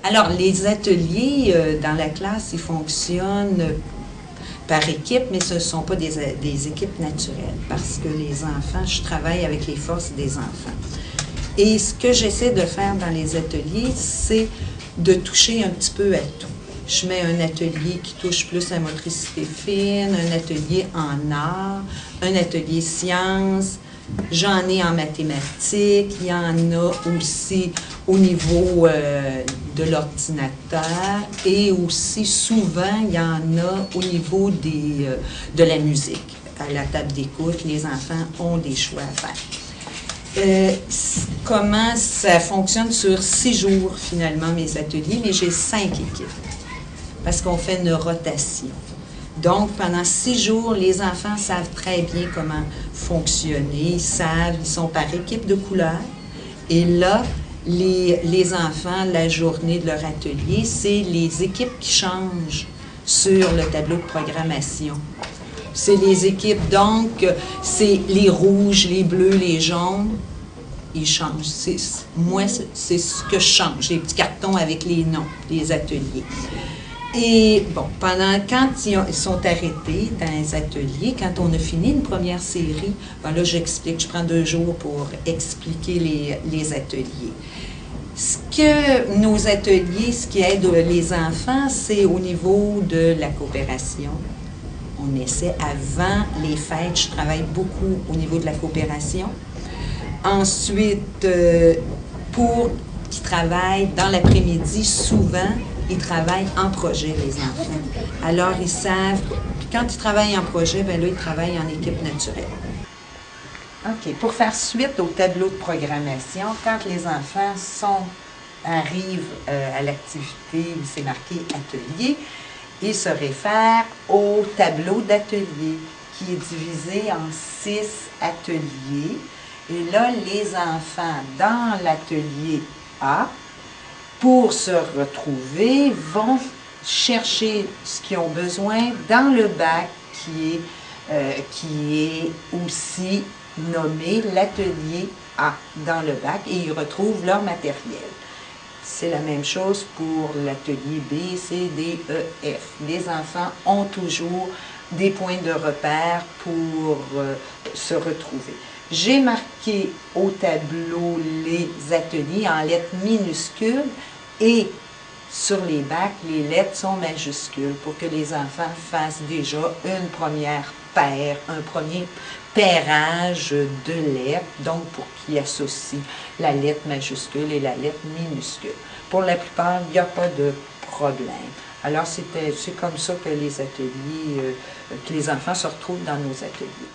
Alors, les ateliers dans la classe, ils fonctionnent par équipe, mais ce ne sont pas des équipes naturelles, parce que les enfants, je travaille avec les forces des enfants. Et ce que j'essaie de faire dans les ateliers, c'est de toucher un petit peu à tout. Je mets un atelier qui touche plus à la motricité fine, un atelier en art, un atelier sciences, j'en ai en mathématiques, il y en a aussi au niveau de l'ordinateur et aussi souvent il y en a au niveau de la musique. À la table d'écoute, les enfants ont des choix à faire. Comment ça fonctionne sur 6 jours finalement mes ateliers, mais j'ai 5 équipes parce qu'on fait une rotation. Donc, pendant 6 jours, les enfants savent très bien comment fonctionner, ils sont par équipe de couleurs. Et là, les enfants, la journée de leur atelier, c'est les équipes qui changent sur le tableau de programmation. C'est les équipes, donc, c'est les rouges, les bleus, les jaunes. Ils changent. Moi, c'est ce que je change, les petits cartons avec les noms, les ateliers. Et bon, quand ils sont arrêtés dans les ateliers, quand on a fini une première série, ben là, j'explique, je prends 2 jours pour expliquer les ateliers. Ce que nos ateliers, ce qui aide les enfants, c'est au niveau de la coopération. On essaie, avant les fêtes, je travaille beaucoup au niveau de la coopération. Ensuite, pour qu'ils travaillent dans l'après-midi, souvent, ils travaillent en projet, les enfants. Alors, ils savent, puis quand ils travaillent en projet, bien là, ils travaillent en équipe naturelle. OK. Pour faire suite au tableau de programmation, quand les enfants arrivent à l'activité où c'est marqué atelier, ils se réfèrent au tableau d'atelier qui est divisé en 6 ateliers. Et là, les enfants dans l'atelier A, pour se retrouver, vont chercher ce qu'ils ont besoin dans le bac qui est aussi nommé l'atelier A dans le bac et ils retrouvent leur matériel. C'est la même chose pour l'atelier B, C, D, E, F. Les enfants ont toujours des points de repère pour se retrouver. J'ai marqué au tableau les ateliers en lettres minuscules et sur les bacs, les lettres sont majuscules pour que les enfants fassent déjà une première paire, un premier pairage de lettres, donc pour qu'ils associent la lettre majuscule et la lettre minuscule. Pour la plupart, il n'y a pas de problème. Alors, c'est comme ça que les ateliers, que les enfants se retrouvent dans nos ateliers.